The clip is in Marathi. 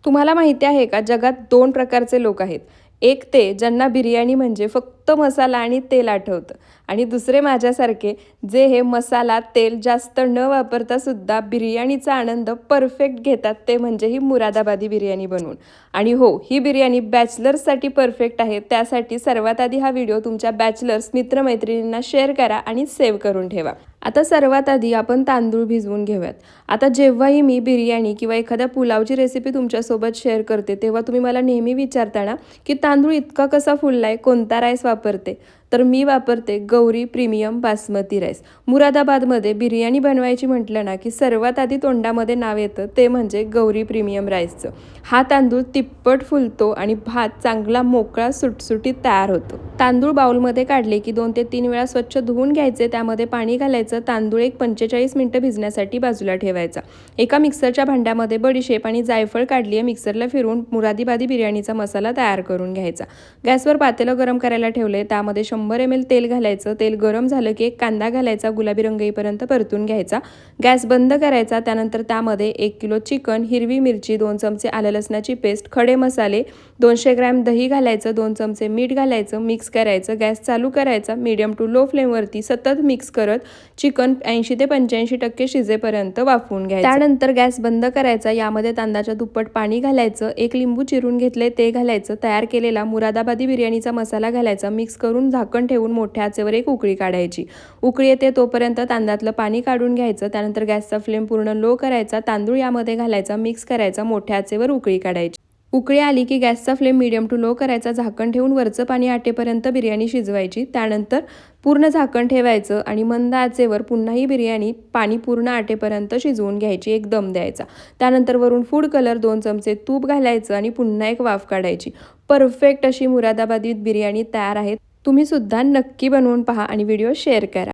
तुम्हाला माहिती आहे का, जगात 2 प्रकारचे लोक आहेत. एक ते ज्यांना बिर्याणी म्हणजे फक्त मसाला आणि तेल आठवतं आणि दुसरे माझ्यासारखे जे हे मसाला, तेल जास्त न वापरता सुद्धा बिर्याणीचा आनंद परफेक्ट घेतात, ते म्हणजे ही मुरादाबादी बिर्याणी बनवून. आणि हो, ही बिर्याणी बॅचलर्ससाठी परफेक्ट आहे. त्यासाठी सर्वात आधी हा व्हिडिओ तुमच्या बॅचलर्स मित्रमैत्रिणींना शेअर करा आणि सेव्ह करून ठेवा. आता सर्वात आधी आपण तांदूळ भिजवून घेऊयात. आता जेव्हाही मी बिर्याणी किंवा एखाद्या पुलावची रेसिपी तुमच्यासोबत शेअर करते, तेव्हा तुम्ही मला नेहमी विचारता ना, की तांदूळ इतका कसा फुललाय, कोणता राईस वापरते? तर मी वापरते गौरी प्रीमियम बासमती राईस. मुरादाबादमध्ये बिर्याणी बनवायची म्हटलं ना, की सर्वात आधी तोंडामध्ये नाव येतं ते म्हणजे गौरी प्रीमियम राईसचं. हा तांदूळ तिप्पट फुलतो आणि भात चांगला मोकळा सुटसुटीत तयार होतो. तांदूळ बाउलमध्ये काढले की 2 ते 3 वेळा स्वच्छ धुवून घ्यायचे. त्यामध्ये पाणी घालायचं. तांदूळ एक 45 मिनिटं भिजण्यासाठी बाजूला ठेवायचा. एका मिक्सरच्या भांड्यामध्ये बडीशेप आणि जायफळ काढली आहे. मिक्सरला फिरवून मुरादाबादी बिर्याणीचा मसाला तयार करून घ्यायचा. गॅसवर पातेलं गरम करायला ठेवले. त्यामध्ये 100 ml तेल घालायचं. तेल गरम झालं की एक कांदा घालायचा. गुलाबी रंग येईपर्यंत परतून घ्यायचा. गॅस बंद करायचा. त्यानंतर त्यामध्ये 1 किलो चिकन, हिरवी मिरची, 2 चमचे आलं लसणाची पेस्ट, खडे मसाले, 200 ग्रॅम दही घालायचं, 2 चमचे मीठ घालायचं, मिक्स करायचं. गॅस चालू करायचा. मीडियम टू लो फ्लेमवरती सतत मिक्स करत चिकन 80 ते 85% शिजेपर्यंत वाफवून घ्यायचं. त्यानंतर गॅस बंद करायचा. यामध्ये तांदळाच्या दुप्पट पाणी घालायचं. 1 लिंबू चिरून घेतले ते घालायचं. तयार केलेला मुरादाबादी बिर्याणीचा मसाला घालायचा. मिक्स करून झाकण ठेवून मोठ्या आचेवर एक उकळी काढायची. उकळी येते तोपर्यंत तांदळातलं पाणी काढून घ्यायचं. त्यानंतर गॅसचा फ्लेम पूर्ण लो करायचा. तांदूळ यामध्ये घालायचा. मिक्स करायचा. मोठ्या आचेवर उकळी काढायची. उकळी आली की गॅसचा फ्लेम मीडियम टू लो करायचा. झाकण ठेवून वरचं पाणी आटेपर्यंत बिर्याणी शिजवायची. त्यानंतर पूर्ण झाकण ठेवायचं आणि मंद आचेवर पुन्हा ही बिर्याणी पाणी पूर्ण आटेपर्यंत शिजवून घ्यायची. एक दम द्यायचा. त्यानंतर वरून फूड कलर, 2 चमचे तूप घालायचं आणि पुन्हा एक वाफ काढायची. परफेक्ट अशी मुरादाबादी बिर्याणी तयार आहे. तुम्ही सुद्धा नक्की बनवून पहा आणि व्हिडिओ शेअर करा.